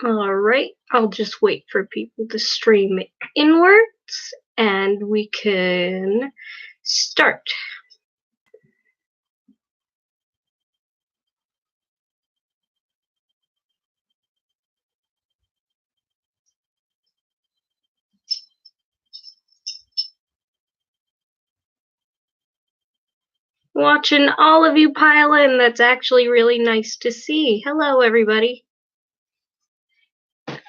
Alright, I'll just wait for people to stream inwards and we can start. Watching all of you pile in, that's actually really nice to see. Hello, everybody.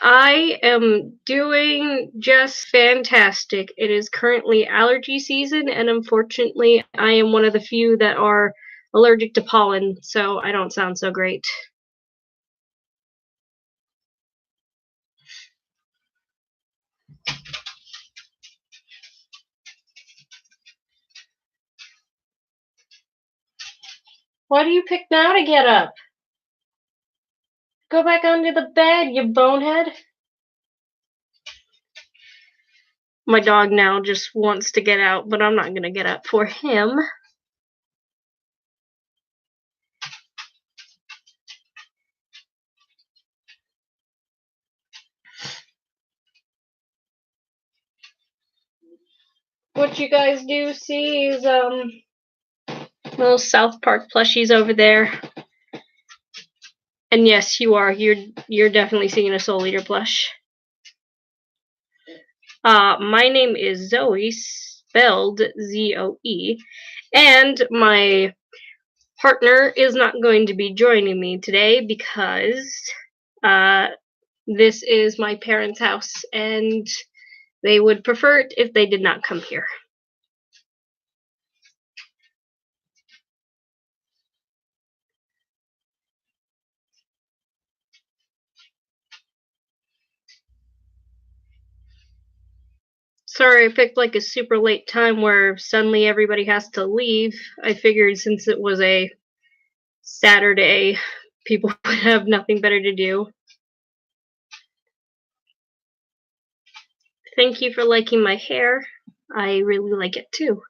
I am doing just fantastic. It is currently allergy season, and unfortunately, I am one of the few that are allergic to pollen, so I don't sound so great. Why do you pick now to get up? Go back under the bed, you bonehead. My dog now just wants to get out, but I'm not gonna get up for him. What you guys do see is little South Park plushies over there. And yes, you are. You're definitely seeing a Soul Eater plush. My name is Zoe, spelled Z-O-E, and my partner is not going to be joining me today because this is my parents' house, and they would prefer it if they did not come here. Sorry, I picked like a super late time where suddenly everybody has to leave. I figured since it was a Saturday, people would have nothing better to do. Thank you for liking my hair. I really like it too.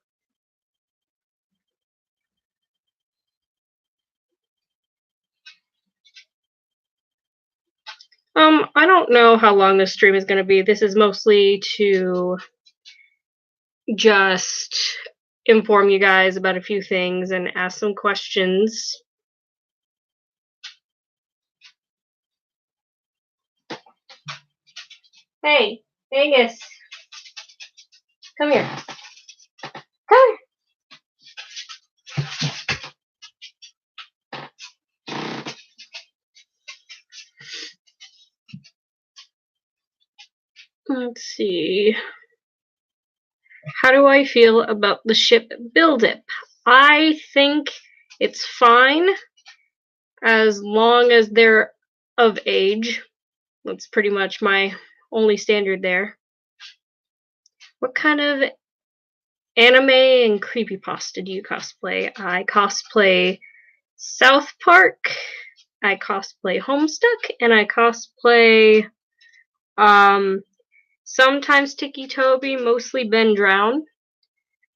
I don't know how long this stream is going to be. This is mostly to just inform you guys about a few things and ask some questions. Hey, Angus. Come here. Come here. Let's see. How do I feel about the ship Build It? I think it's fine as long as they're of age. That's pretty much my only standard there. What kind of anime and creepypasta do you cosplay? I cosplay South Park, I cosplay Homestuck, and I cosplay sometimes Tiki Toby, mostly Ben Drown.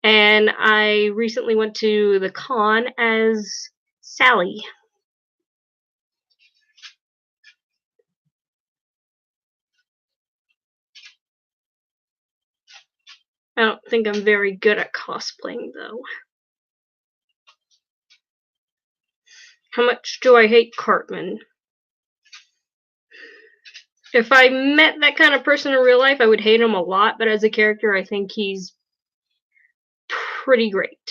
And I recently went to the con as Sally. I don't think I'm very good at cosplaying, though. How much do I hate Cartman? If I met that kind of person in real life, I would hate him a lot, but as a character, I think he's pretty great.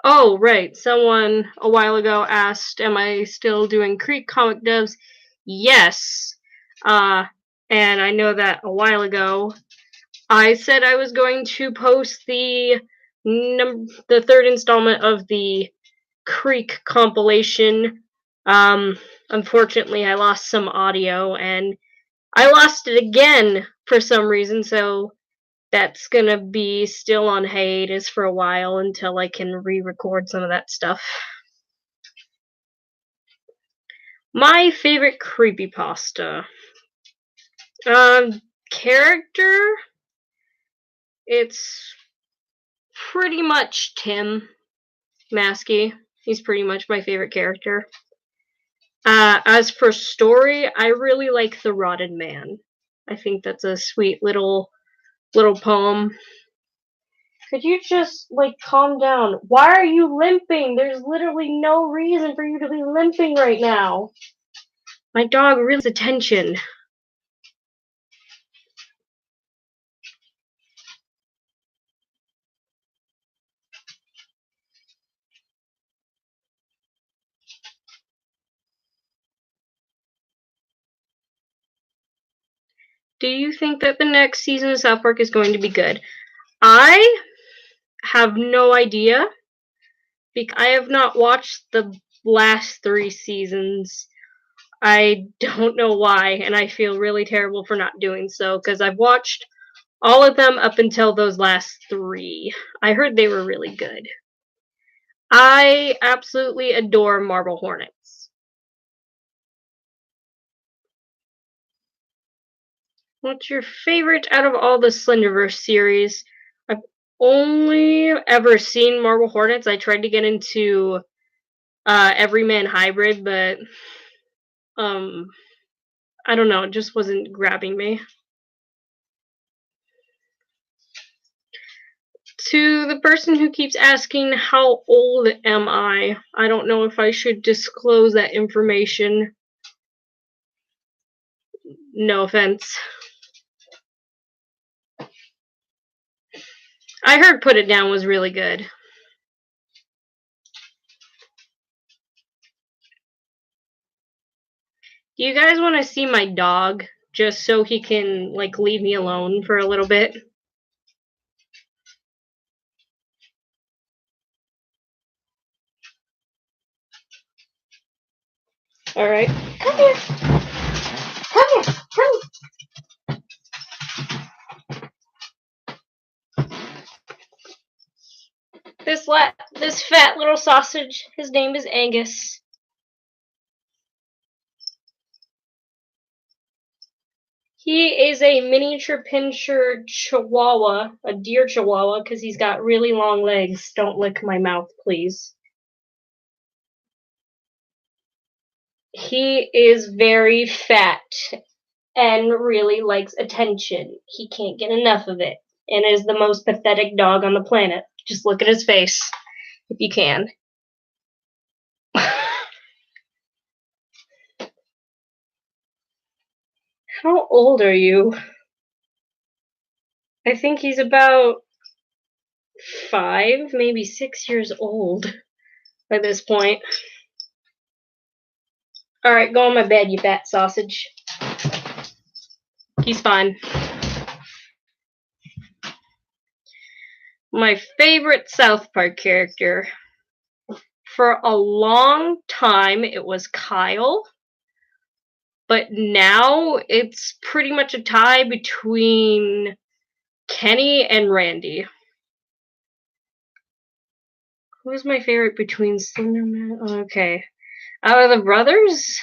Oh, right. Someone a while ago asked, am I still doing Creek comic devs? Yes. And I know that a while ago, I said I was going to post the third installment of the Creek compilation. Unfortunately, I lost some audio, and I lost it again for some reason, so that's gonna be still on hiatus for a while until I can re-record some of that stuff. My favorite creepypasta. Character? It's pretty much Tim Maskey. He's pretty much my favorite character. As for story, I really like The Rotted Man. I think that's a sweet little poem. Could you just, like, calm down? Why are you limping? There's literally no reason for you to be limping right now. My dog really needs attention. Do you think that the next season of South Park is going to be good? I have no idea. Because I have not watched the last 3 seasons. I don't know why, and I feel really terrible for not doing so, because I've watched all of them up until those last 3. I heard they were really good. I absolutely adore Marble Hornets. What's your favorite out of all the Slenderverse series? I've only ever seen Marble Hornets. I tried to get into Everyman Hybrid, but I don't know, it just wasn't grabbing me. To the person who keeps asking how old am I don't know if I should disclose that information. No offense. I heard Put It Down was really good. Do you guys want to see my dog just so he can, like, leave me alone for a little bit? Alright. Come here. Come here. Come. This fat little sausage, his name is Angus. He is a miniature pinscher chihuahua, a deer chihuahua, because he's got really long legs. Don't lick my mouth, please. He is very fat and really likes attention. He can't get enough of it, and is the most pathetic dog on the planet. Just look at his face, if you can. How old are you? I think he's about 5, maybe 6 years old by this point. Alright, go on my bed, you fat sausage. He's fine. My favorite South Park character. For a long time, it was Kyle. But now, it's pretty much a tie between Kenny and Randy. Who's my favorite between Slenderman? Okay. Out of the brothers?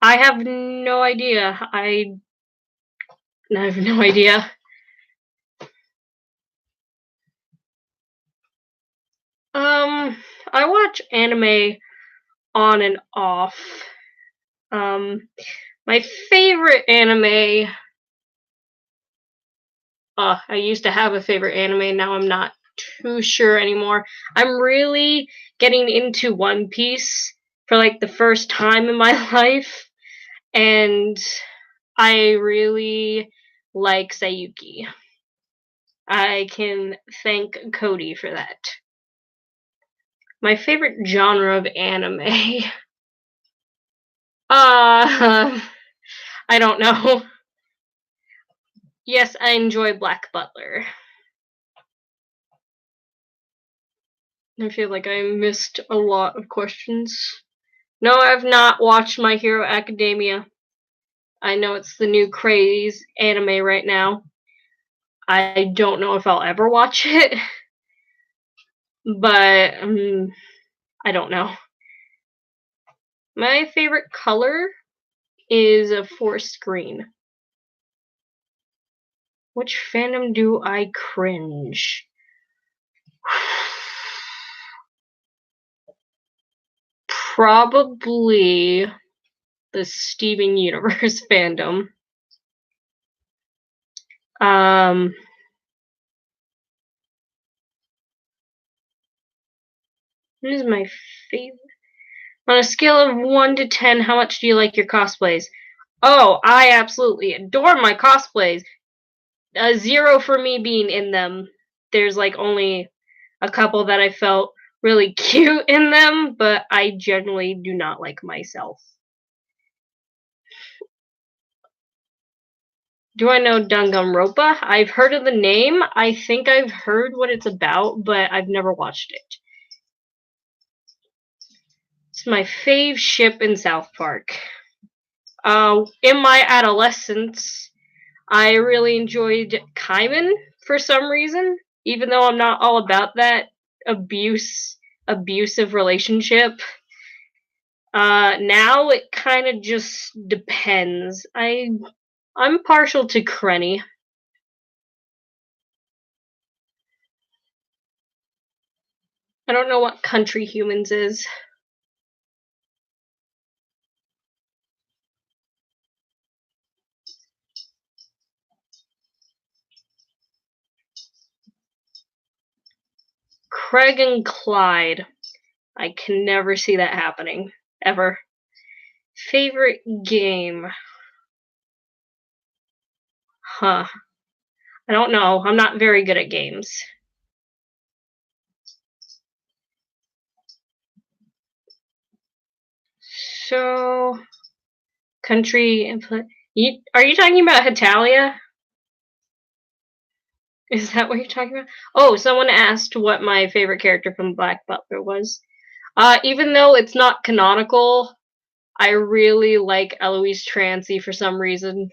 I have no idea. I have no idea. I watch anime on and off. My favorite anime. I used to have a favorite anime, now I'm not too sure anymore. I'm really getting into One Piece for like the first time in my life, and I really like Sayuki. I can thank Cody for that. My favorite genre of anime. I don't know. Yes, I enjoy Black Butler. I feel like I missed a lot of questions. No, I've not watched My Hero Academia. I know it's the new craze anime right now. I don't know if I'll ever watch it, but I don't know. My favorite color is a forest green. Which fandom do I cringe? Probably the Steven Universe fandom. What is my favorite? On a scale of 1 to 10, how much do you like your cosplays? Oh, I absolutely adore my cosplays. A 0 for me being in them. There's like only a couple that I felt really cute in them, but I generally do not like myself. Do I know Danganronpa? I've heard of the name. I think I've heard what it's about, but I've never watched it. It's my fave ship in South Park. In my adolescence, I really enjoyed Kaiman for some reason, even though I'm not all about that abusive relationship. Now it kind of just depends. I'm partial to Krenny. I don't know what country humans is. Craig and Clyde. I can never see that happening. Ever. Favorite game? Huh. I don't know. I'm not very good at games. So, country input. Are you talking about Hitalia? Is that what you're talking about? Oh, someone asked what my favorite character from Black Butler was. Even though it's not canonical, I really like Eloise Trancy for some reason.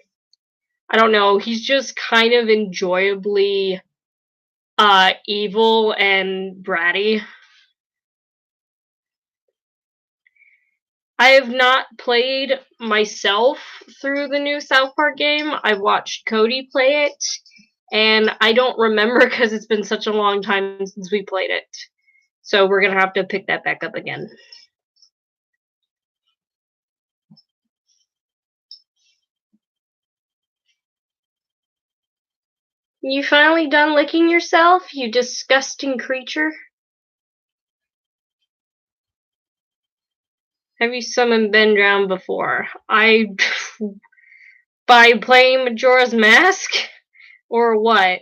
I don't know, he's just kind of enjoyably evil and bratty. I have not played myself through the new South Park game. I've watched Cody play it, and I don't remember because it's been such a long time since we played it. So we're gonna have to pick that back up again. You finally done licking yourself, you disgusting creature? Have you summoned Ben Drown before? By playing Majora's Mask? Or what?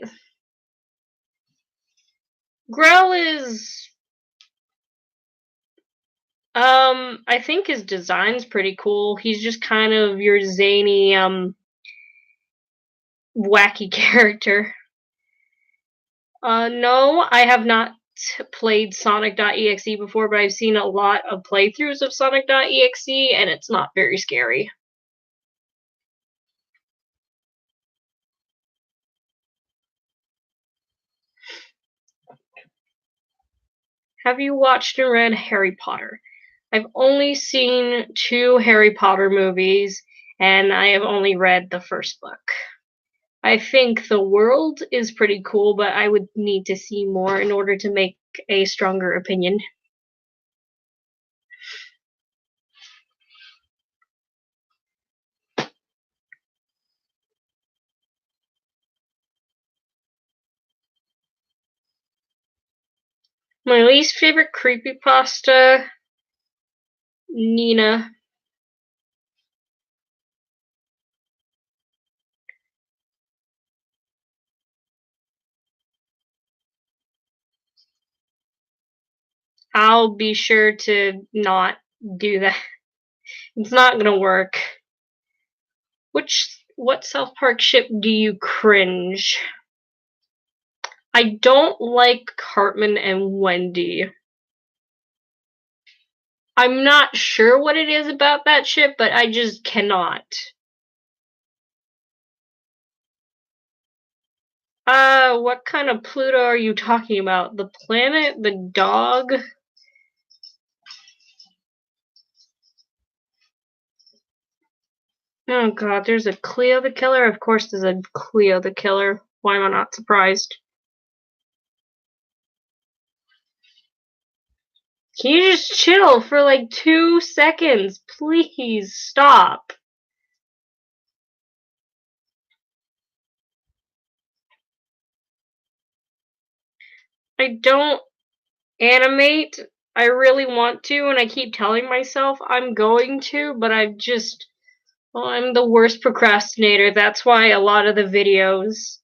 Grell is... I think his design's pretty cool. He's just kind of your zany, wacky character. No, I have not played Sonic.exe before, but I've seen a lot of playthroughs of Sonic.exe, and it's not very scary. Have you watched and read Harry Potter? I've only seen 2 Harry Potter movies, and I have only read the first book. I think the world is pretty cool, but I would need to see more in order to make a stronger opinion. My least favorite creepypasta, Nina. I'll be sure to not do that. It's not gonna work. What South Park ship do you cringe? I don't like Cartman and Wendy. I'm not sure what it is about that ship, but I just cannot. What kind of Pluto are you talking about? The planet? The dog? Oh god, there's a Cleo the Killer? Of course there's a Cleo the Killer. Why am I not surprised? Can you just chill for like 2 seconds? Please stop. I don't animate. I really want to, and I keep telling myself I'm going to, but I'm the worst procrastinator. That's why a lot of the videos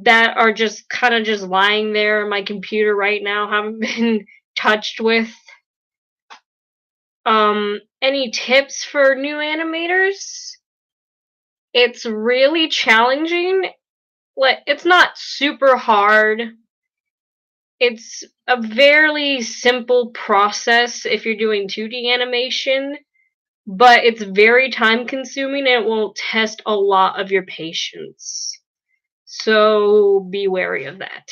that are just kind of just lying there on my computer right now haven't been touched with. Any tips for new animators? It's really challenging. Like, it's not super hard. It's a very simple process if you're doing 2D animation, but it's very time consuming and it will test a lot of your patience. So be wary of that.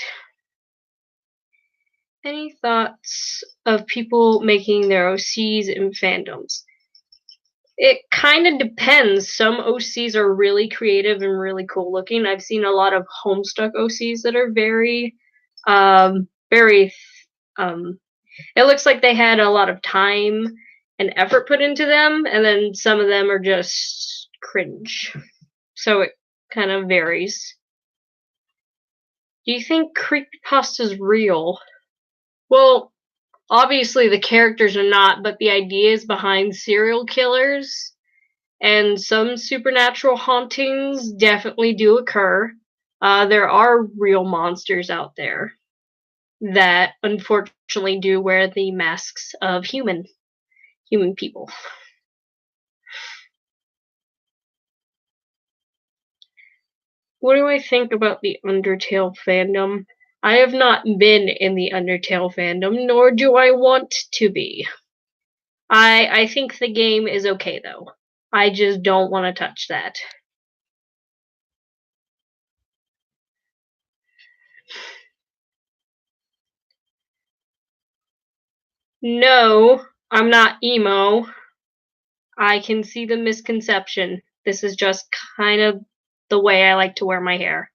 Any thoughts of people making their OCs in fandoms? It kind of depends. Some OCs are really creative and really cool looking. I've seen a lot of Homestuck OCs that are very, it looks like they had a lot of time and effort put into them, and then some of them are just cringe. So it kind of varies. Do you think creepypasta's real? Well, obviously the characters are not, but the ideas behind serial killers and some supernatural hauntings definitely do occur. There are real monsters out there that unfortunately do wear the masks of human people. What do I think about the Undertale fandom? I have not been in the Undertale fandom, nor do I want to be. I think the game is okay though. I just don't want to touch that. No, I'm not emo. I can see the misconception. This is just kind of the way I like to wear my hair.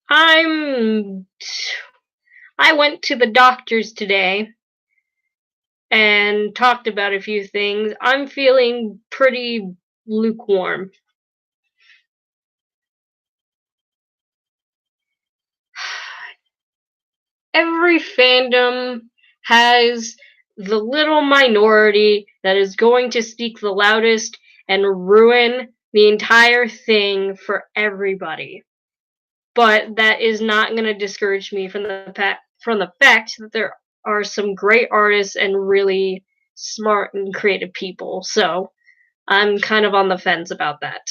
I went to the doctor's today and talked about a few things. I'm feeling pretty lukewarm. Every fandom has the little minority that is going to speak the loudest and ruin the entire thing for everybody. But that is not going to discourage me from the fact that there are some great artists and really smart and creative people. So I'm kind of on the fence about that.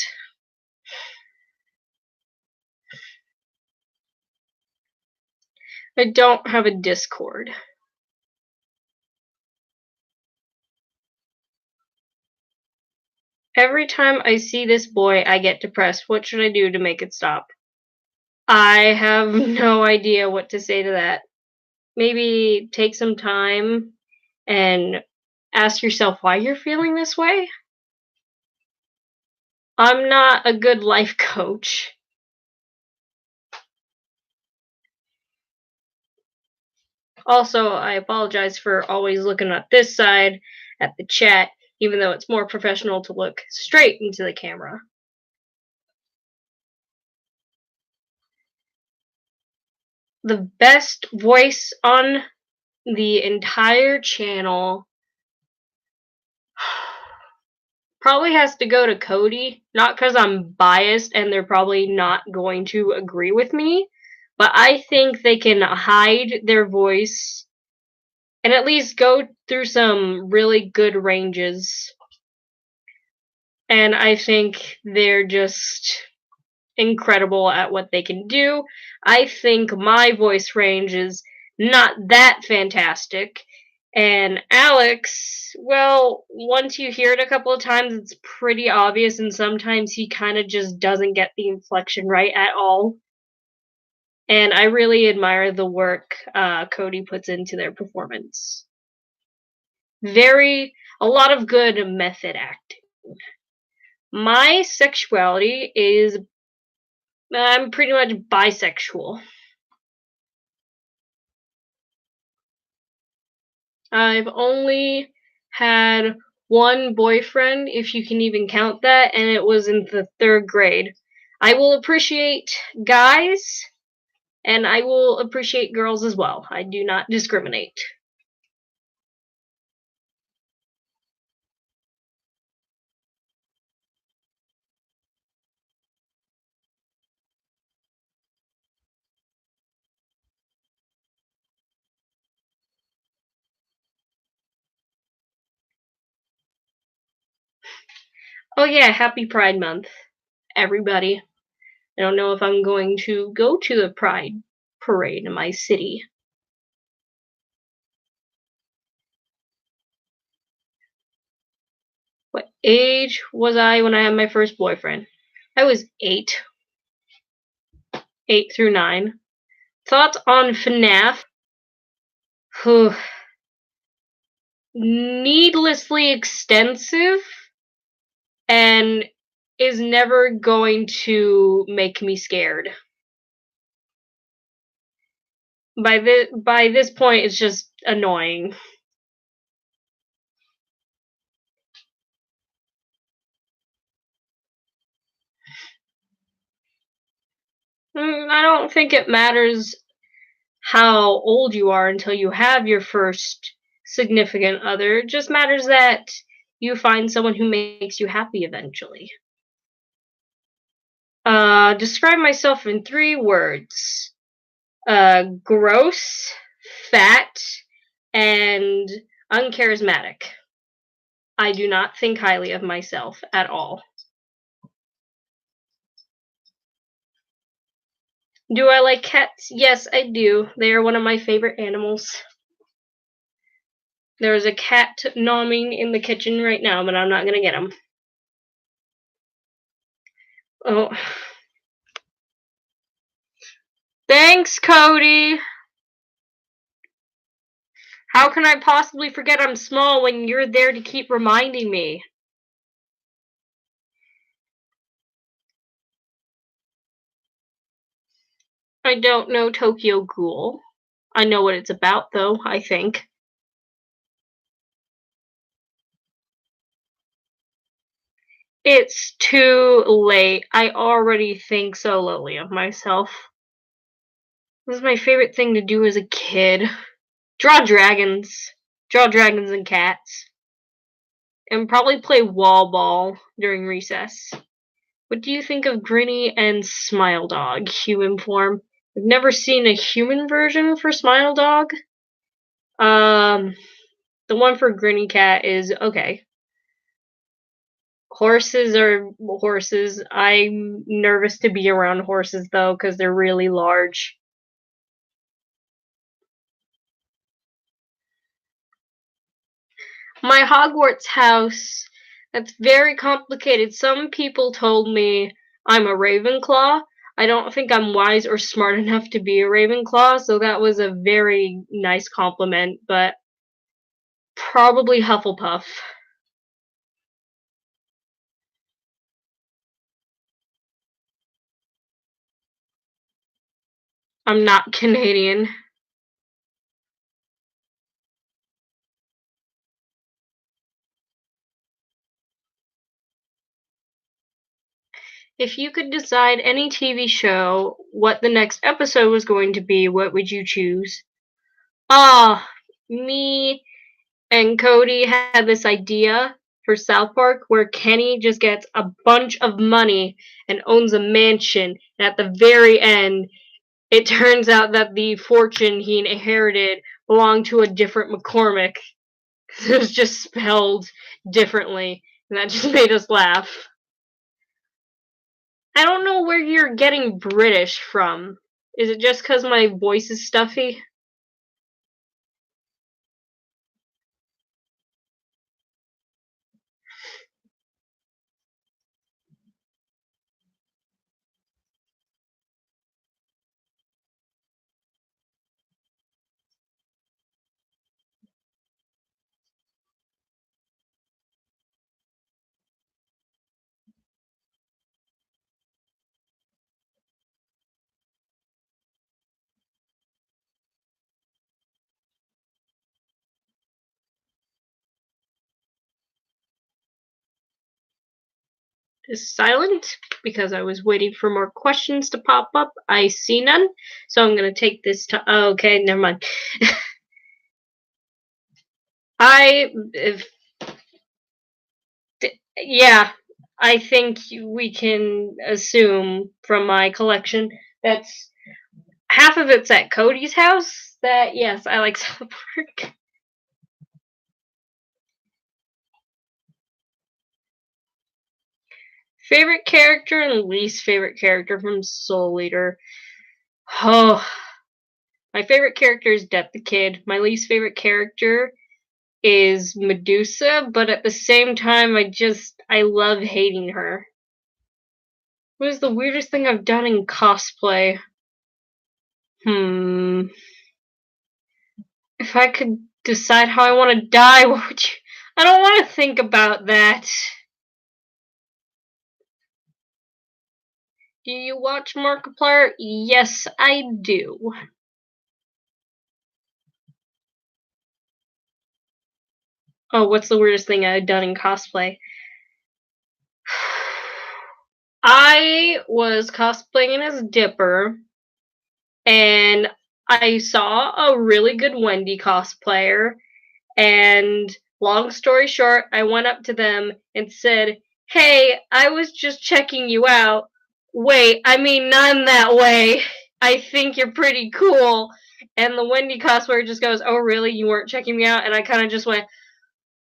I don't have a Discord. Every time I see this boy, I get depressed. What should I do to make it stop? I have no idea what to say to that. Maybe take some time and ask yourself why you're feeling this way. I'm not a good life coach. Also, I apologize for always looking at this side at the chat, even though it's more professional to look straight into the camera. The best voice on the entire channel probably has to go to Cody, not because I'm biased and they're probably not going to agree with me, but I think they can hide their voice and at least go through some really good ranges. And I think they're just incredible at what they can do. I think my voice range is not that fantastic. And Alex, well, once you hear it a couple of times, it's pretty obvious, and sometimes he kind of just doesn't get the inflection right at all. And I really admire the work Cody puts into their performance. A lot of good method acting. My sexuality is I'm pretty much bisexual. I've only had one boyfriend, if you can even count that, and it was in the 3rd grade. I will appreciate guys, and I will appreciate girls as well. I do not discriminate. Oh yeah, happy Pride Month, everybody. I don't know if I'm going to go to the Pride parade in my city. What age was I when I had my first boyfriend? I was 8. 8 through 9. Thoughts on FNAF? Needlessly extensive and is never going to make me scared. By this point, it's just annoying. I don't think it matters how old you are until you have your first significant other. It just matters that you find someone who makes you happy eventually. Describe myself in 3 words. Gross, fat, and uncharismatic. I do not think highly of myself at all. Do I like cats? Yes, I do. They are one of my favorite animals. There's a cat gnawing in the kitchen right now, but I'm not gonna get him. Oh. Thanks, Cody! How can I possibly forget I'm small when you're there to keep reminding me? I don't know Tokyo Ghoul. I know what it's about, though, I think. It's too late. I already think so lowly of myself. This is my favorite thing to do as a kid. Draw dragons. Draw dragons and cats. And probably play wall ball during recess. What do you think of Grinny and Smile Dog, human form? I've never seen a human version for Smile Dog. The one for Grinny Cat is okay. Horses are horses. I'm nervous to be around horses though, because they're really large. My Hogwarts house, that's very complicated. Some people told me I'm a Ravenclaw. I don't think I'm wise or smart enough to be a Ravenclaw, so that was a very nice compliment, but probably Hufflepuff. I'm not Canadian. If you could decide any TV show what the next episode was going to be, what would you choose? Ah, me and Cody had this idea for South Park where Kenny just gets a bunch of money and owns a mansion. And at the very end, it turns out that the fortune he inherited belonged to a different McCormick. It was just spelled differently, and that just made us laugh. I don't know where you're getting British from. Is it just because my voice is stuffy? is silent because I was waiting for more questions to pop up. I see none, so I'm gonna take this to. Oh, okay, never mind. Yeah, I think we can assume from my collection that's half of it's at Cody's house. That yes, I like South Park. Favorite character and least favorite character from Soul Eater. Oh, my favorite character is Death the Kid. My least favorite character is Medusa, but at the same time, I love hating her. What is the weirdest thing I've done in cosplay? If I could decide how I want to die, what would you? I don't want to think about that. Do you watch Markiplier? Yes, I do. Oh, what's the weirdest thing I've done in cosplay? I was cosplaying as Dipper, and I saw a really good Wendy cosplayer, and long story short, I went up to them and said, "Hey, I was just checking you out. Wait, I mean, not in that way. I think you're pretty cool." And the Wendy cosplayer just goes, "Oh, really? You weren't checking me out?" And I kind of just went,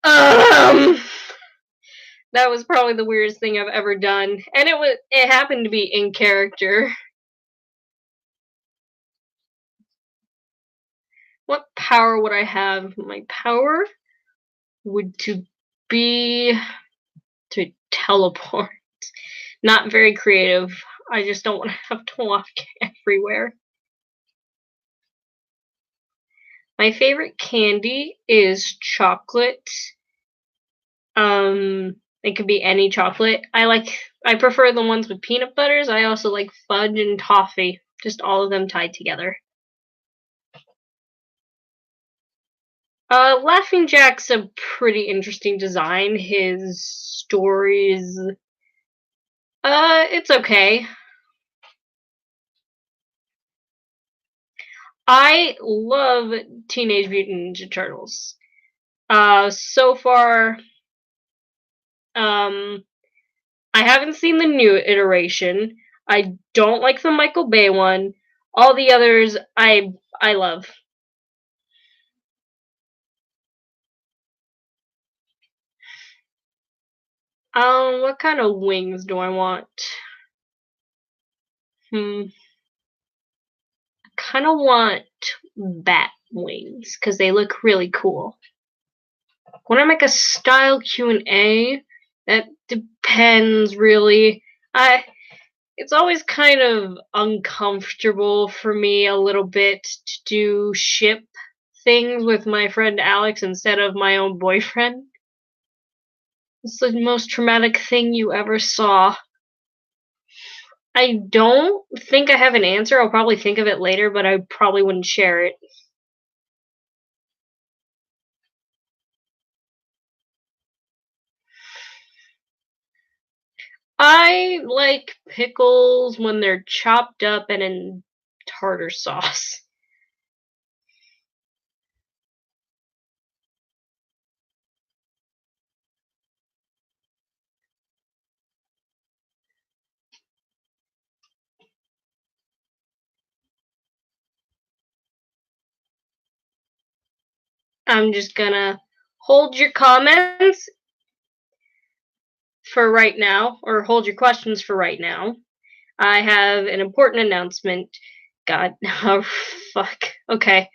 um. That was probably the weirdest thing I've ever done, and it happened to be in character. What power would I have? My power would to be to teleport. Not very creative. I just don't want to have to walk everywhere. My favorite candy is chocolate. It could be any chocolate. I prefer the ones with peanut butters. I also like fudge and toffee. Just all of them tied together. Laughing Jack's a pretty interesting design. His stories, it's okay. I love Teenage Mutant Ninja Turtles. So far, I haven't seen the new iteration. I don't like the Michael Bay one. All the others, I love. What kind of wings do I want? Kind of want bat wings because they look really cool. When I make a style Q&A, that depends really. It's always kind of uncomfortable for me a little bit to do ship things with my friend Alex instead of my own boyfriend. It's the most traumatic thing you ever saw. I don't think I have an answer. I'll probably think of it later, but I probably wouldn't share it. I like pickles when they're chopped up and in tartar sauce. I'm just gonna hold your comments for right now, or hold your questions for right now. I have an important announcement. God, oh, fuck. Okay.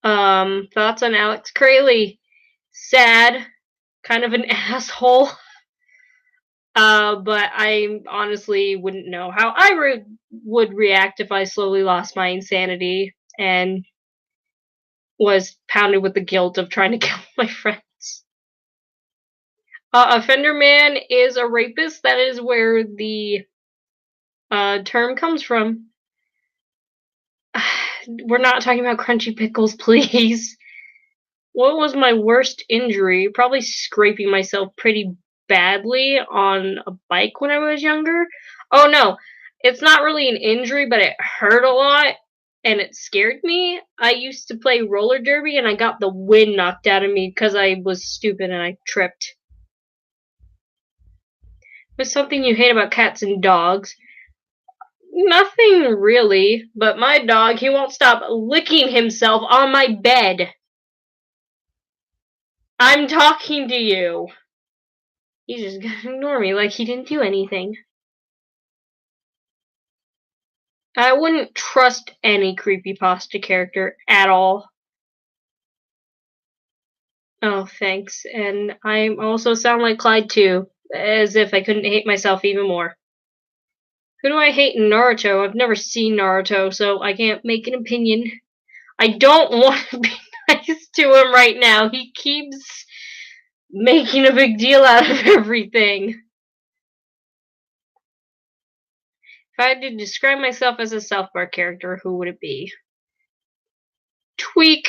Thoughts on Alex Crayley? Sad, kind of an asshole. But I honestly wouldn't know how I would react if I slowly lost my insanity and was pounded with the guilt of trying to kill my friends. A Fender Man is a rapist. That is where the term comes from. We're not talking about crunchy pickles, please. What was my worst injury? Probably scraping myself pretty badly on a bike when I was younger. Oh no, it's not really an injury, but it hurt a lot and it scared me. I used to play roller derby and I got the wind knocked out of me because I was stupid and I tripped. What's something you hate about cats and dogs? Nothing really, but my dog, he won't stop licking himself on my bed. I'm talking to you. He's just gonna ignore me like he didn't do anything. I wouldn't trust any creepypasta character at all. Oh, thanks. And I also sound like Clyde too, as if I couldn't hate myself even more. Who do I hate in Naruto? I've never seen Naruto, so I can't make an opinion. I don't want to be nice to him right now. He keeps making a big deal out of everything. If I had to describe myself as a South Park character, who would it be? Tweak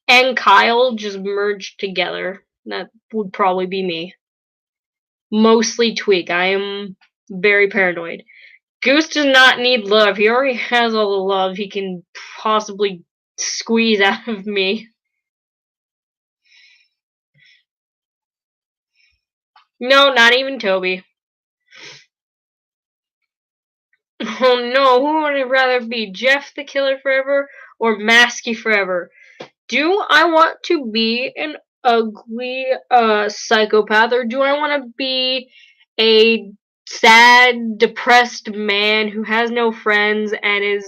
and Kyle just merged together. That would probably be me. Mostly Tweak. I am very paranoid. Goose does not need love. He already has all the love he can possibly squeeze out of me. No, not even Toby. Oh no, who would I rather be? Jeff the Killer Forever or Masky Forever? Do I want to be an ugly psychopath, or do I want to be a sad, depressed man who has no friends and is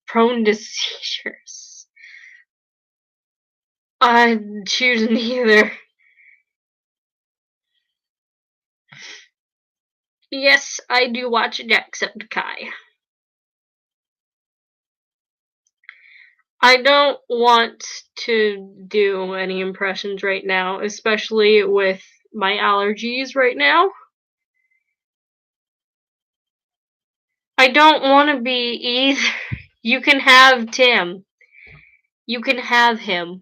prone to seizures? I choose neither. Yes, I do watch Jacksepticeye. I don't want to do any impressions right now, especially with my allergies right now. I don't want to be either. You can have Tim. You can have him.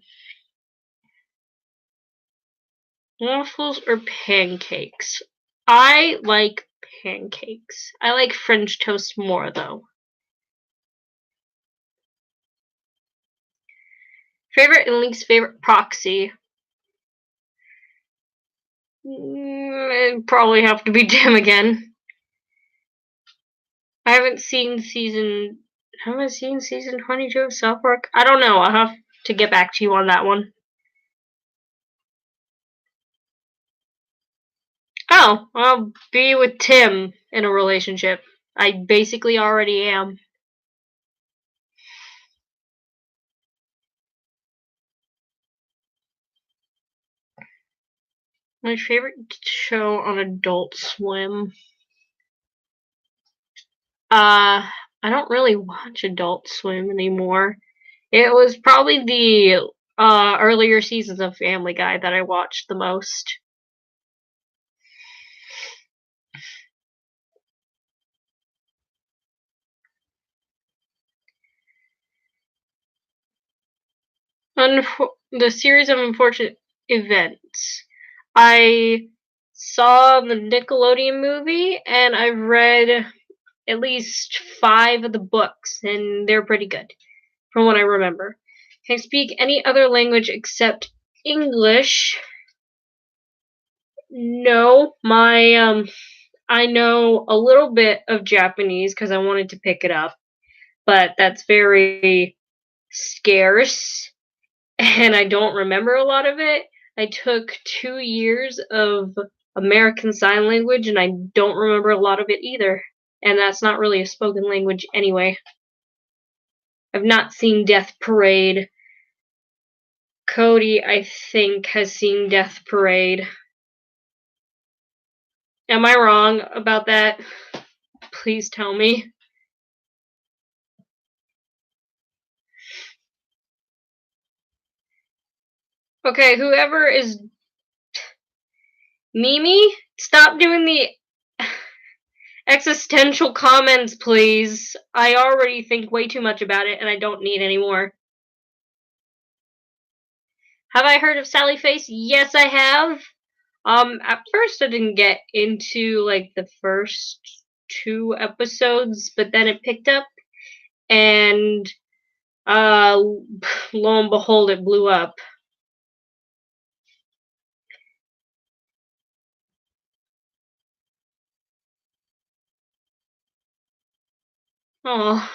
Waffles or pancakes? I like pancakes. I like French toast more, though. Favorite and least favorite proxy? It'd probably have to be Tim again. I haven't seen season 22 of South Park? I don't know. I'll have to get back to you on that one. Oh, I'll be with Tim in a relationship. I basically already am. My favorite show on Adult Swim. I don't really watch Adult Swim anymore. It was probably the earlier seasons of Family Guy that I watched the most. The series of unfortunate events. I saw the Nickelodeon movie, and I've read at least 5 of the books, and they're pretty good, from what I remember. Can I speak any other language except English? No, I know a little bit of Japanese because I wanted to pick it up, but that's very scarce, and I don't remember a lot of it. I took 2 years of American Sign Language, and I don't remember a lot of it either. And that's not really a spoken language anyway. I've not seen Death Parade. Cody, I think, has seen Death Parade. Am I wrong about that? Please tell me. Okay, whoever is Mimi, stop doing the Existential comments, please. I already think way too much about it, and I don't need any more. Have I heard of Sally Face? Yes, I have. At first I didn't get into, like, the first 2 episodes, but then it picked up, and, lo and behold, it blew up. Oh.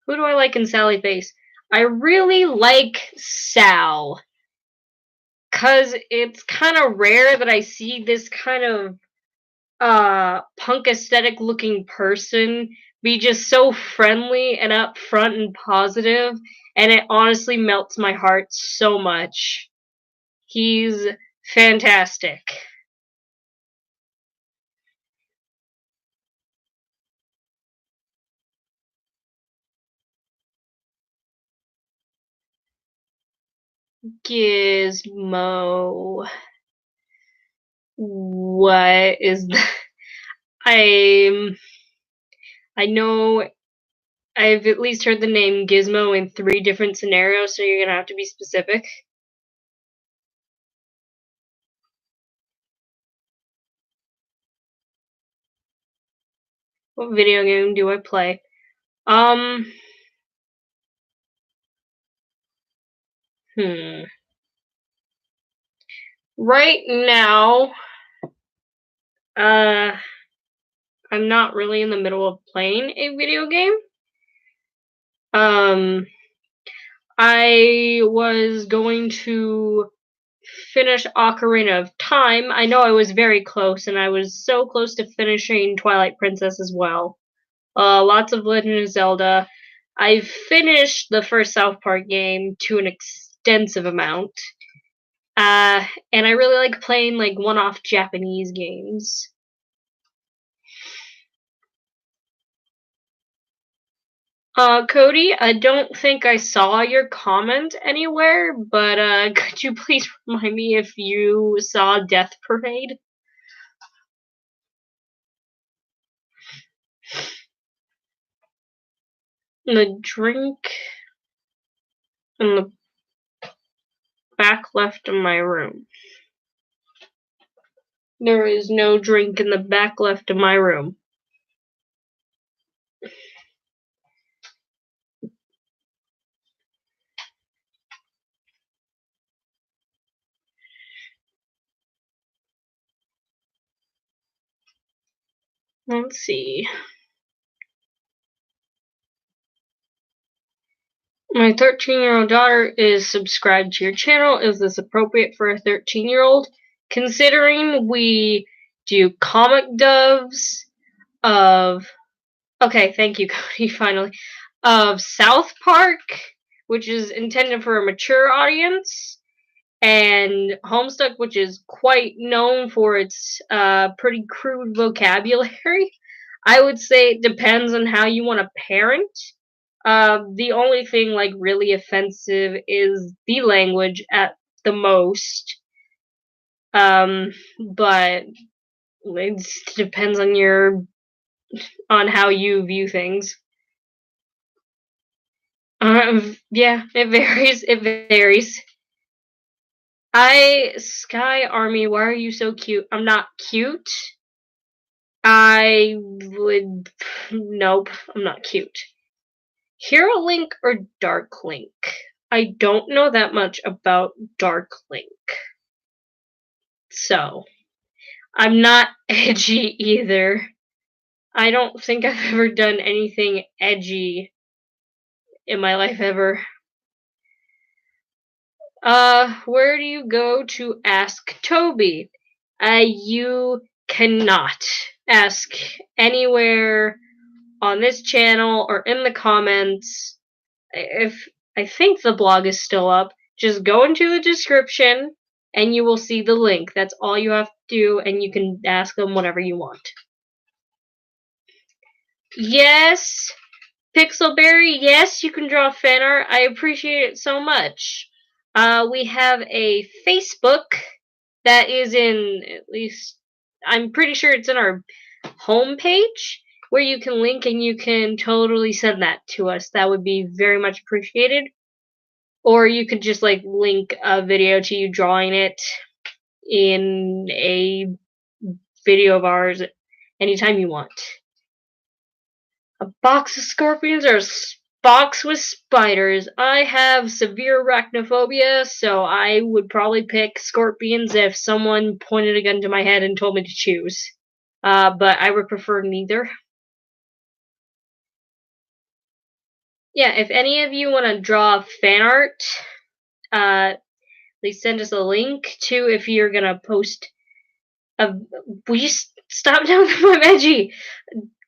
Who do I like in Sally Face? I really like Sal. 'Cause it's kind of rare that I see this kind of punk aesthetic looking person be just so friendly and upfront and positive, and it honestly melts my heart so much. He's fantastic. Gizmo. What is that? I I know I've at least heard the name Gizmo in 3 different scenarios, so you're gonna have to be specific. What video game do I play? Um, hmm. Right now, uh, I'm not really in the middle of playing a video game. Um, I was going to finish Ocarina of Time. I know I was very close, and I was so close to finishing Twilight Princess as well. Lots of Legend of Zelda. I've finished the first South Park game to an extensive amount. And I really like playing like one-off Japanese games. Cody, I don't think I saw your comment anywhere, but could you please remind me if you saw Death Parade? The drink in the back left of my room. There is no drink in the back left of my room. Let's see. My 13-year-old daughter is subscribed to your channel. Is this appropriate for a 13-year-old? Considering we do comic doves of... Okay, thank you, Cody, finally. Of South Park, which is intended for a mature audience, and Homestuck, which is quite known for its pretty crude vocabulary. I would say it depends on how you want to parent. The only thing like really offensive is the language at the most. But it depends on on how you view things. Yeah, it varies. It varies. Sky Army, why are you so cute? I'm not cute. I would. Nope, I'm not cute. Hero Link or Dark Link? I don't know that much about Dark Link. So, I'm not edgy either. I don't think I've ever done anything edgy in my life ever. Where do you go to ask Toby? You cannot ask anywhere on this channel or in the comments. If I think the blog is still up, just go into the description and you will see the link. That's all you have to do, and you can ask them whatever you want. Yes, Pixelberry, yes, you can draw fan art. I appreciate it so much. We have a Facebook that is in, at least, I'm pretty sure it's in our homepage, where you can link and you can totally send that to us. That would be very much appreciated. Or you could just like link a video to you drawing it in a video of ours anytime you want. A box of scorpions or a box with spiders? I have severe arachnophobia, so I would probably pick scorpions if someone pointed a gun to my head and told me to choose. But I would prefer neither. Yeah, if any of you want to draw fan art, please send us a link to if you're gonna post a. Will you stop down my veggie?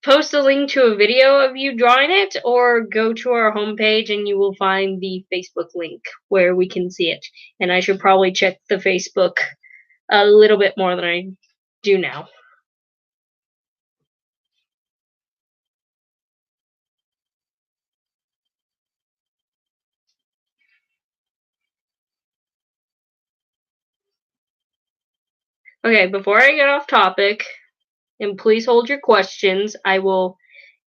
Post a link to a video of you drawing it, or go to our homepage and you will find the Facebook link where we can see it. And I should probably check the Facebook a little bit more than I do now. Okay, before I get off topic, and please hold your questions, I will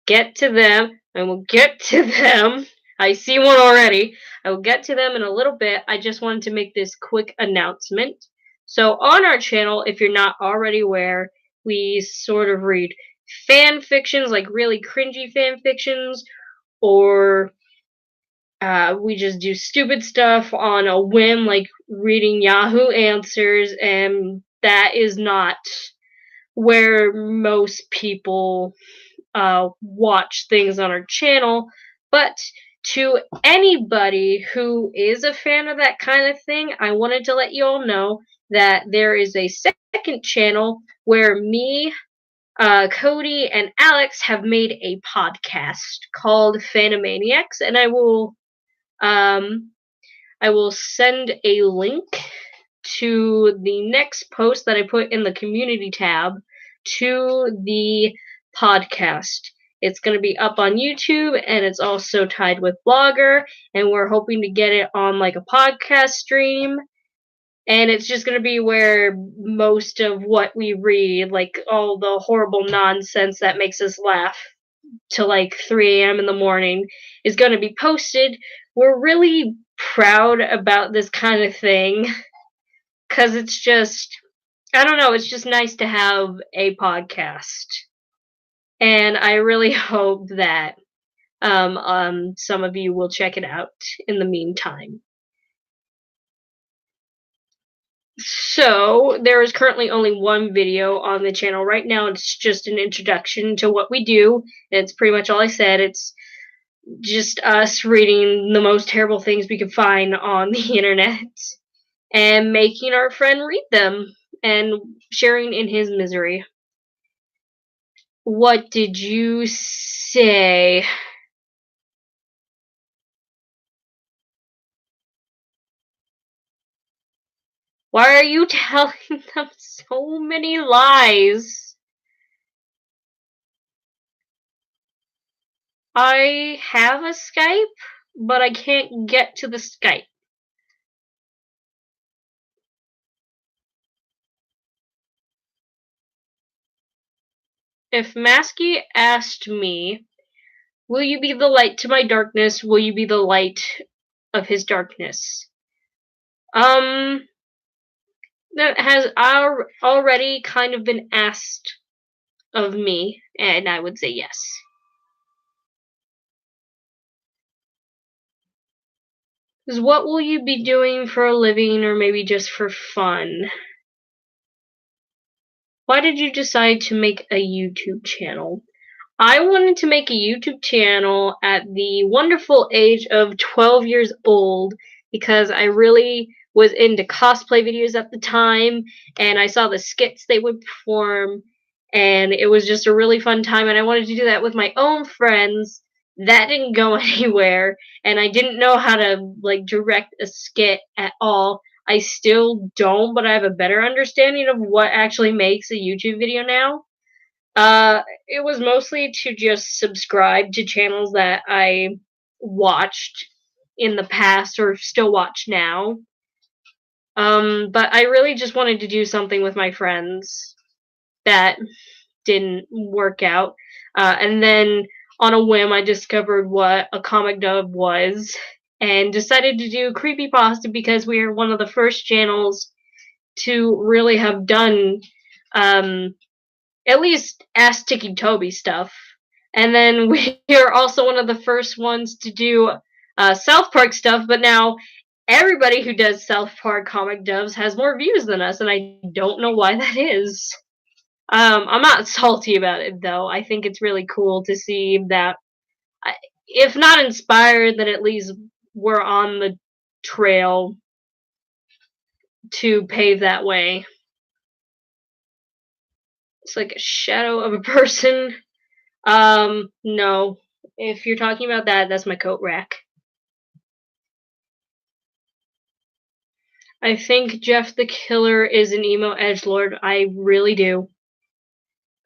get to them. I will get to them. I see one already. I will get to them in a little bit. I just wanted to make this quick announcement. So on our channel, if you're not already aware, we sort of read fan fictions, like really cringy fan fictions, or we just do stupid stuff on a whim, like reading Yahoo Answers, and that is not where most people watch things on our channel. But to anybody who is a fan of that kind of thing, I wanted to let you all know that there is a second channel where me, Cody, and Alex have made a podcast called Fandomaniacs, and I will send a link to the next post that I put in the community tab to the podcast. It's going to be up on YouTube, and it's also tied with Blogger, and we're hoping to get it on like a podcast stream. And it's just going to be where most of what we read, like all the horrible nonsense that makes us laugh till like 3 a.m. in the morning, is going to be posted. We're really proud about this kind of thing because it's just, I don't know, it's just nice to have a podcast. And I really hope that some of you will check it out in the meantime. So, there is currently only one video on the channel right now. It's just an introduction to what we do. It's pretty much all I said. It's just us reading the most terrible things we could find on the internet and making our friend read them and sharing in his misery. What did you say? Why are you telling them so many lies? I have a Skype, but I can't get to the Skype. If Maskey asked me, will you be the light to my darkness? Will you be the light of his darkness? That has already kind of been asked of me, and I would say yes. Because what will you be doing for a living, or maybe just for fun? Why did you decide to make a YouTube channel? I wanted to make a YouTube channel at the wonderful age of 12 years old because I really was into cosplay videos at the time, and I saw the skits they would perform, and it was just a really fun time, and I wanted to do that with my own friends. That didn't go anywhere, and I didn't know how to like direct a skit at all. I still don't, but I have a better understanding of what actually makes a YouTube video now. It was mostly to just subscribe to channels that I watched in the past or still watch now. But I really just wanted to do something with my friends that didn't work out. And then on a whim, I discovered what a comic dub was and decided to do Creepypasta because we are one of the first channels to really have done at least Ask Tiki Toby stuff. And then we are also one of the first ones to do South Park stuff, but now everybody who does South Park comic dubs has more views than us, and I don't know why that is. I'm not salty about it, though. I think it's really cool to see that, if not inspired, then at least we're on the trail to pave that way. It's like a shadow of a person. No. If you're talking about that, that's my coat rack. I think Jeff the Killer is an emo edgelord. I really do.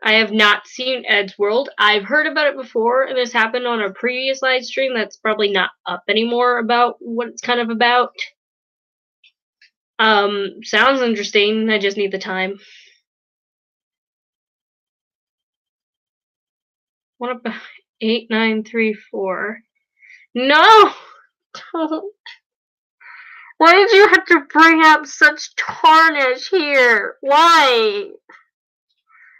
I have not seen Edgeworld. I've heard about it before, and this happened on a previous live stream that's probably not up anymore about what it's kind of about. Sounds interesting. I just need the time. What about 8934? No! Why did you have to bring up such tarnish here? Why?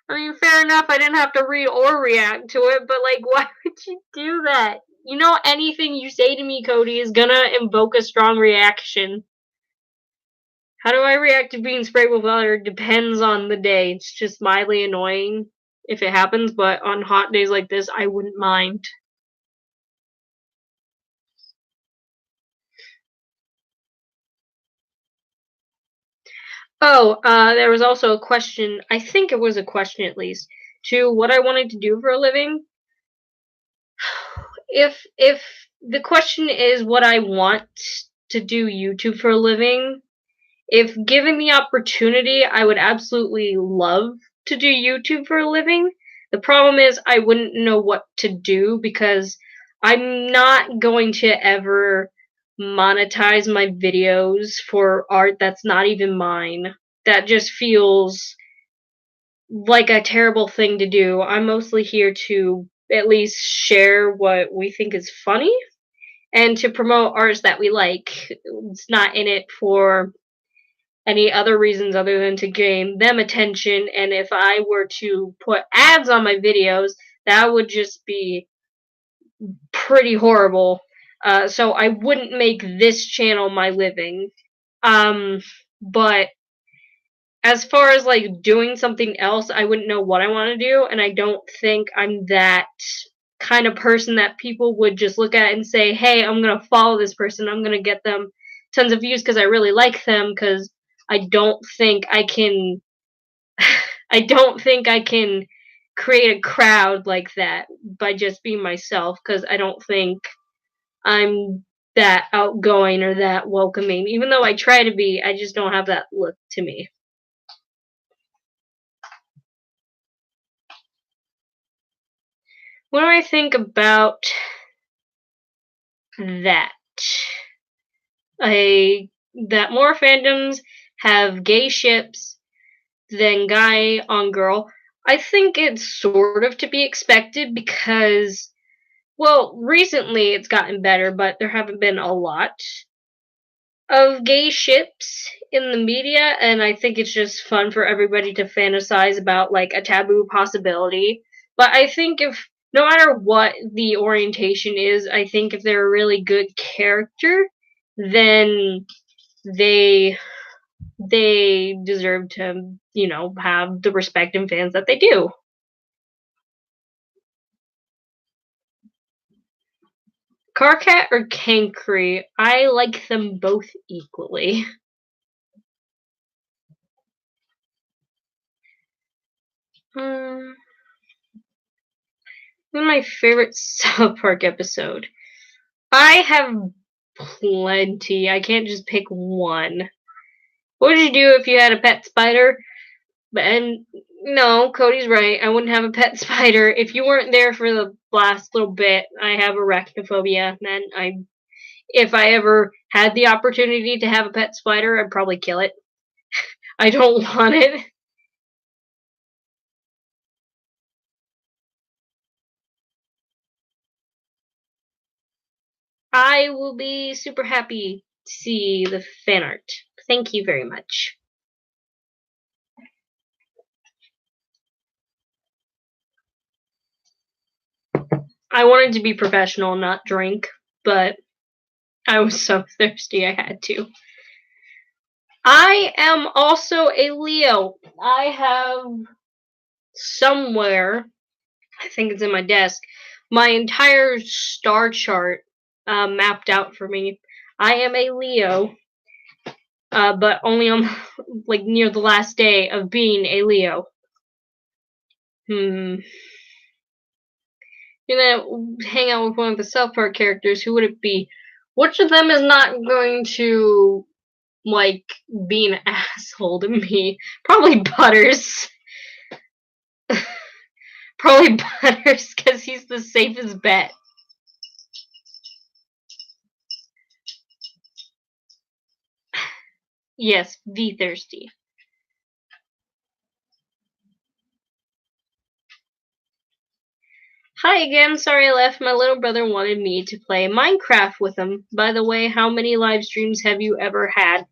I mean, fair enough, I didn't have to read or react to it, but, like, why would you do that? You know, anything you say to me, Cody, is gonna invoke a strong reaction. How do I react to being sprayed with water depends on the day. It's just mildly annoying if it happens, but on hot days like this, I wouldn't mind. Oh, there was also a question, I think it was a question at least, to what I wanted to do for a living. If the question is what I want to do YouTube for a living, if given the opportunity, I would absolutely love to do YouTube for a living. The problem is I wouldn't know what to do because I'm not going to ever monetize my videos for art that's not even mine. That just feels like a terrible thing to do. I'm mostly here to at least share what we think is funny and to promote artists that we like. It's not in it for any other reasons other than to gain them attention. And if I were to put ads on my videos, that would just be pretty horrible. So I wouldn't make this channel my living. But as far as like doing something else, I wouldn't know what I want to do, and I don't think I'm that kind of person that people would just look at and say, hey, I'm gonna follow this person, I'm gonna get them tons of views because I really like them, because I don't think I can I don't think I can create a crowd like that by just being myself, because I don't think I'm that outgoing or that welcoming. Even though I try to be, I just don't have that look to me. What do I think about that? That more fandoms have gay ships than guy on girl. I think it's sort of to be expected because, well, recently it's gotten better, but there haven't been a lot of gay ships in the media, and I think it's just fun for everybody to fantasize about like a taboo possibility. But I think if no matter what the orientation is, I think if they're a really good character, then they deserve to, you know, have the respect and fans that they do. Carcat or Cankry, I like them both equally. One of my favorite South Park episode. I have plenty. I can't just pick one. What would you do if you had a pet spider? And no, Cody's right. I wouldn't have a pet spider. If you weren't there for the last little bit, I have arachnophobia. Then If I ever had the opportunity to have a pet spider, I'd probably kill it. I don't want it. I will be super happy to see the fan art. Thank you very much. I wanted to be professional, not drink, but I was so thirsty I had to. I am also a Leo. I have somewhere, I think it's in my desk, my entire star chart mapped out for me. I am a Leo, but only on like near the last day of being a Leo. Hang out with one of the South Park characters. Who would it be? Which of them is not going to like be an asshole to me? Probably Butters. Probably Butters, because he's the safest bet. Yes, be thirsty. Hi again, sorry I left. My little brother wanted me to play Minecraft with him. By the way, how many live streams have you ever had?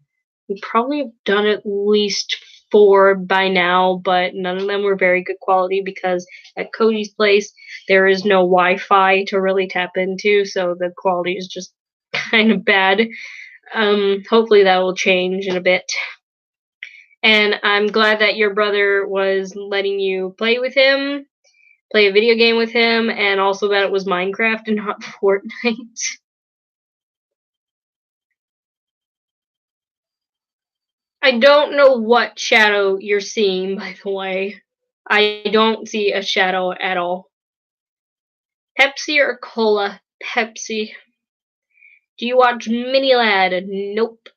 We probably have done at least 4 by now, but none of them were very good quality because at Cody's place there is no Wi-Fi to really tap into, so the quality is just kind of bad. Hopefully that will change in a bit. And I'm glad that your brother was letting you play with him, play a video game with him, and also that it was Minecraft and not Fortnite. I don't know what shadow you're seeing, by the way. I don't see a shadow at all. Pepsi or cola? Pepsi. Do you watch Mini Lad? Nope.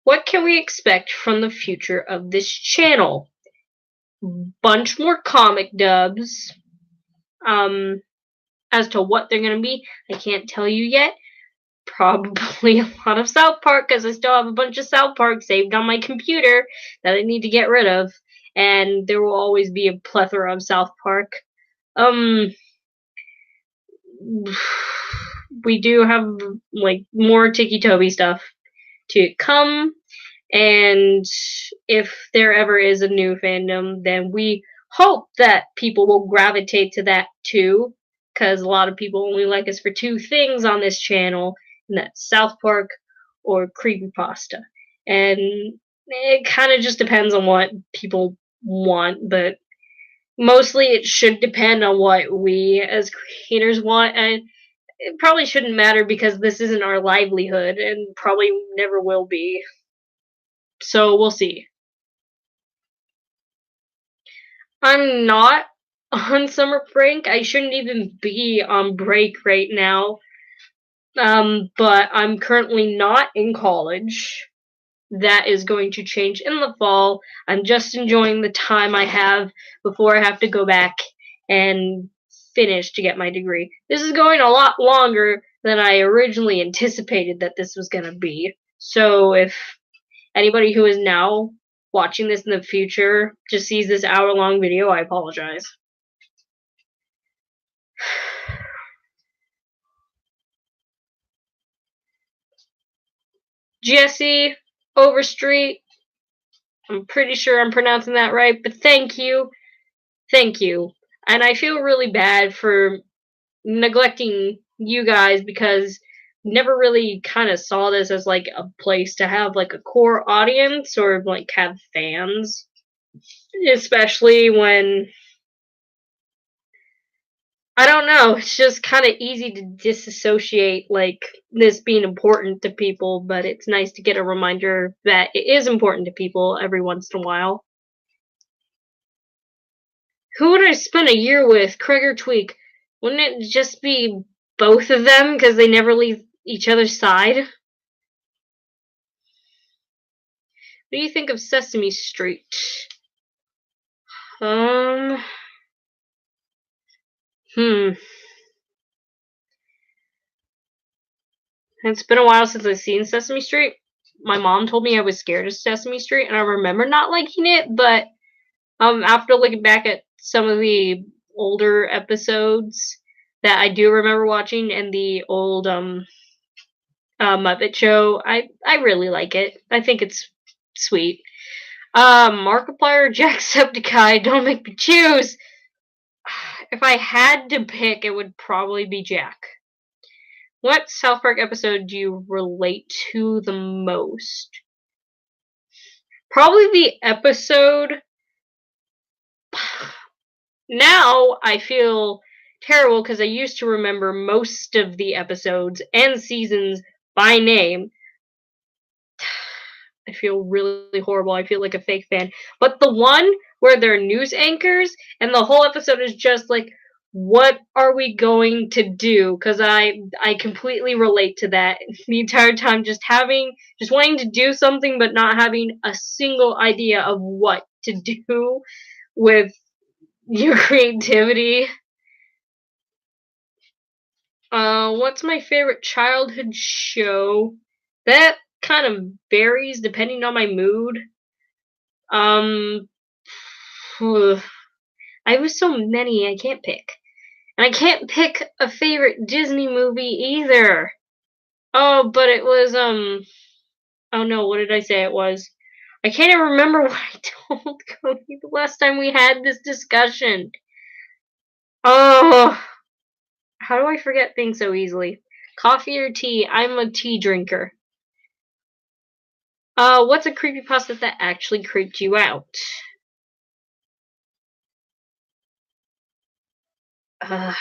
What can we expect from the future of this channel? Bunch more comic dubs. As to what they're gonna be, I can't tell you yet. Probably a lot of South Park, because I still have a bunch of South Park saved on my computer that I need to get rid of. And there will always be a plethora of South Park. We do have like more Tiki Toby stuff to come, and if there ever is a new fandom, then we hope that people will gravitate to that too, because a lot of people only like us for 2 things on this channel, and that's South Park or Creepypasta. And it kind of just depends on what people want, but mostly it should depend on what we as creators want, and it probably shouldn't matter because this isn't our livelihood and probably never will be. So we'll see. I'm not on summer break. I shouldn't even be on break right now. But I'm currently not in college. That is going to change in the fall. I'm just enjoying the time I have before I have to go back and finish to get my degree. This is going a lot longer than I originally anticipated that this was going to be. So if anybody who is now watching this in the future just sees this hour-long video, I apologize. Jesse Overstreet, I'm pretty sure I'm pronouncing that right, but thank you. Thank you. And I feel really bad for neglecting you guys because never really kind of saw this as like a place to have like a core audience or like have fans, especially when I don't know, it's just kind of easy to disassociate like this being important to people, but it's nice to get a reminder that it is important to people every once in a while. Who would I spend a year with, Craig or Tweak? Wouldn't it just be both of them because they never leave each other's side? What do you think of Sesame Street? Um, hmm. It's been a while since I've seen Sesame Street. My mom told me I was scared of Sesame Street, and I remember not liking it, but after looking back at some of the older episodes that I do remember watching and the old Muppet Show, I really like it. I think it's sweet. Markiplier, Jacksepticeye, don't make me choose. If I had to pick, it would probably be Jack. What South Park episode do you relate to the most? Probably the episode. Now I feel terrible because I used to remember most of the episodes and seasons by name. I feel really horrible. I feel like a fake fan. But the one where they're news anchors and the whole episode is just like, what are we going to do? Because I completely relate to that the entire time. Just wanting to do something but not having a single idea of what to do with your creativity. What's my favorite childhood show? That kind of varies depending on my mood. I have so many I can't pick. And I can't pick a favorite Disney movie either. Oh, but it was oh no, what did I say it was? I can't even remember what I told Cody the last time we had this discussion. Oh, how do I forget things so easily? Coffee or tea? I'm a tea drinker. What's a creepypasta that actually creeped you out? I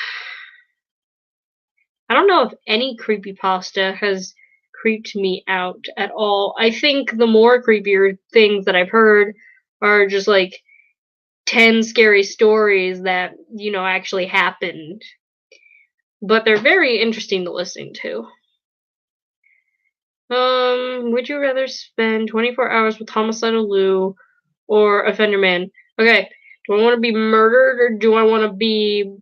don't know if any creepypasta has creeped me out at all. I think the more creepier things that I've heard are just like 10 scary stories that, actually happened. But they're very interesting to listen to. Would you rather spend 24 hours with Homicidal Lou or Offender Man? Okay, do I want to be murdered or do I want to be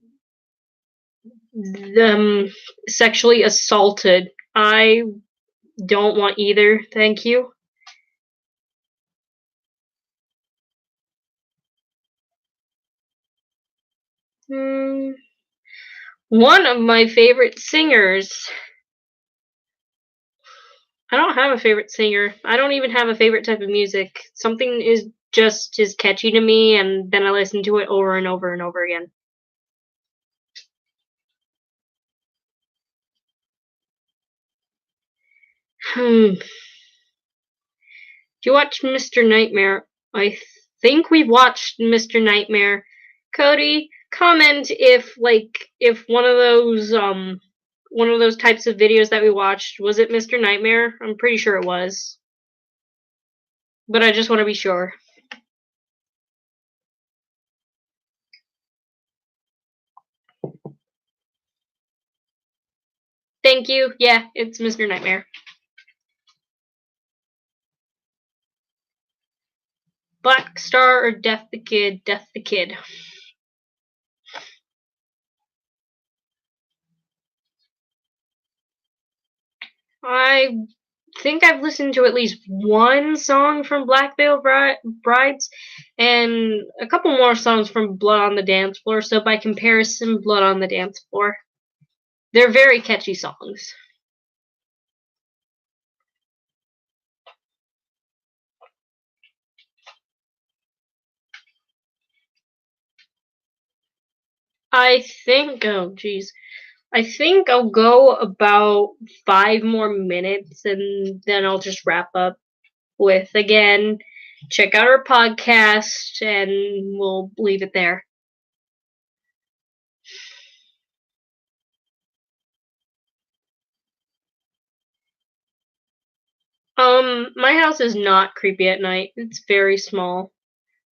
sexually assaulted? I don't want either, thank you. One of my favorite singers. I don't have a favorite singer. I don't even have a favorite type of music. Something is just as catchy to me, and then I listen to it over and over and over again. Do you watch Mr. Nightmare? I think we watched Mr. Nightmare. Cody, comment if one of those types of videos that we watched, was it Mr. Nightmare? I'm pretty sure it was. But I just want to be sure. Thank you. Yeah, it's Mr. Nightmare. Black Star or Death the Kid? Death the Kid. I think I've listened to at least one song from Black Veil Brides and a couple more songs from Blood on the Dance Floor, so by comparison, Blood on the Dance Floor. They're very catchy songs. I think, oh geez, I think I'll go about 5 more minutes and then I'll just wrap up with, again, check out our podcast and we'll leave it there. My house is not creepy at night. It's very small.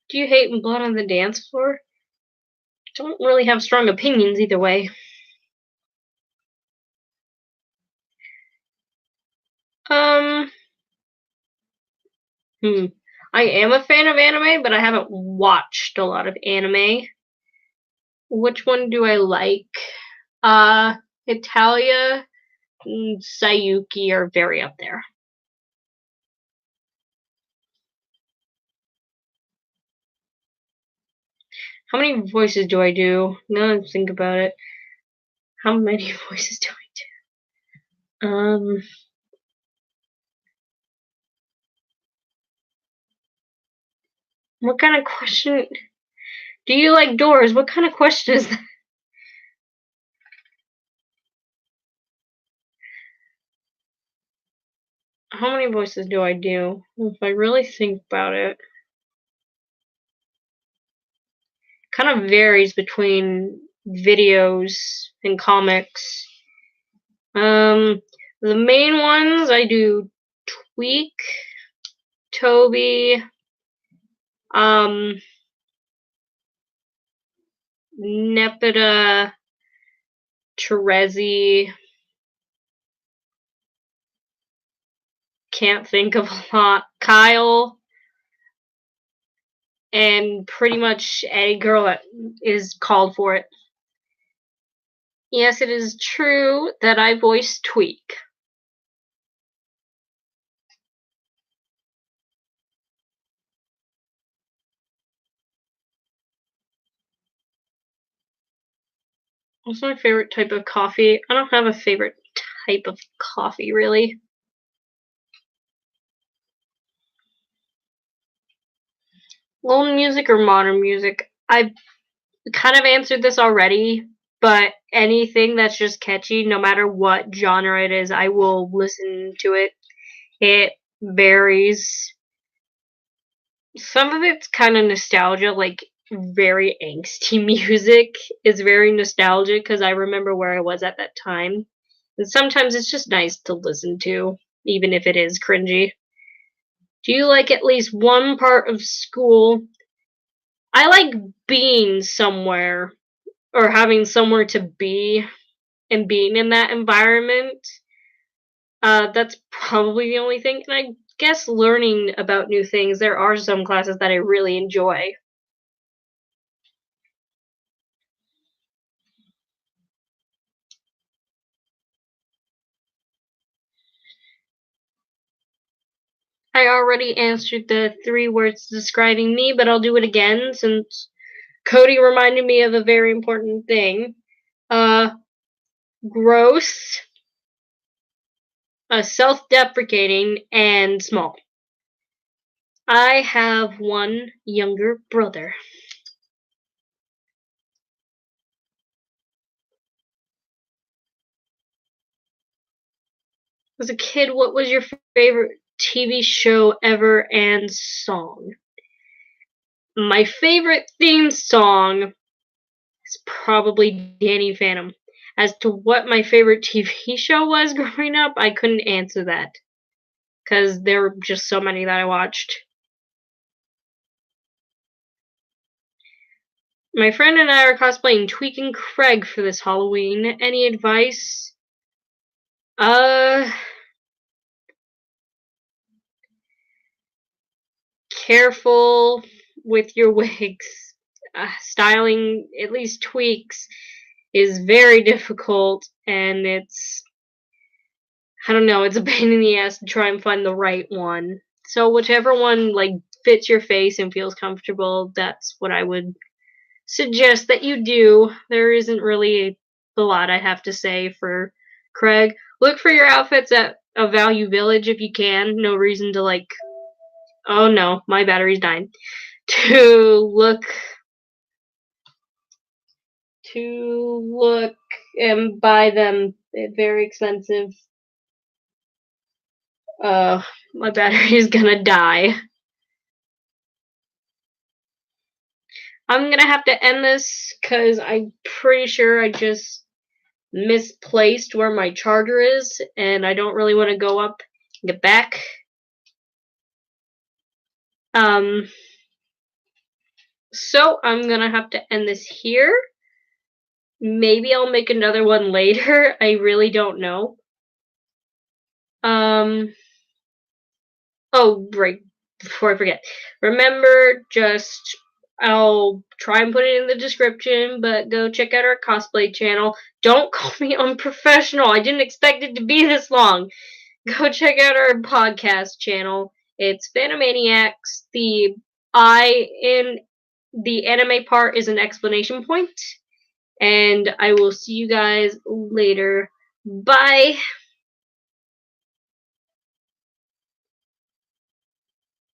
Do you hate Blood on the Dance Floor? Don't really have strong opinions either way. Um, I am a fan of anime, but I haven't watched a lot of anime. Which one do I like? Italia Sayuki are very up there. How many voices do I do? Now I think about it. How many voices do I do? What kind of question? Do you like doors? What kind of question is that? How many voices do I do? If I really think about it, kind of varies between videos and comics. The main ones I do Tweak, Toby, Nepeta, Terezi. Can't think of a lot. Kyle, and pretty much any girl that is called for it. Yes, it is true that I voice Tweak. What's my favorite type of coffee? I don't have a favorite type of coffee, really. Old music or modern music? I've kind of answered this already, but anything that's just catchy, no matter what genre it is, I will listen to it. It varies. Some of it's kind of nostalgia, like very angsty music is very nostalgic because I remember where I was at that time. And sometimes it's just nice to listen to, even if it is cringy. Do you like at least one part of school? I like being somewhere or having somewhere to be and being in that environment. That's probably the only thing. And I guess learning about new things. There are some classes that I really enjoy. I already answered the 3 words describing me, but I'll do it again since Cody reminded me of a very important thing. Gross, self-deprecating, and small. I have one younger brother. As a kid, what was your favorite TV show ever and song? My favorite theme song is probably Danny Phantom. As to what my favorite TV show was growing up, I couldn't answer that. Because there were just so many that I watched. My friend and I are cosplaying Tweak and Craig for this Halloween. Any advice? Careful with your wigs. Styling, at least Tweaks, is very difficult, and I don't know, it's a pain in the ass to try and find the right one. So whichever one, like, fits your face and feels comfortable, that's what I would suggest that you do. There isn't really a lot I have to say for Craig. Look for your outfits at a Value Village if you can. No reason to, like, oh no, my battery's dying. To look and buy them. They're very expensive. My battery is gonna die. I'm gonna have to end this because I'm pretty sure I just misplaced where my charger is, and I don't really want to go up and get back. So I'm gonna have to end this here. Maybe I'll make another one later. I really don't know. Oh, right, before I forget. Remember, just I'll try and put it in the description, but go check out our cosplay channel. Don't call me unprofessional. I didn't expect it to be this long. Go check out our podcast channel. It's Phantomaniacs. The I in the anime part is an exclamation point. And I will see you guys later. Bye!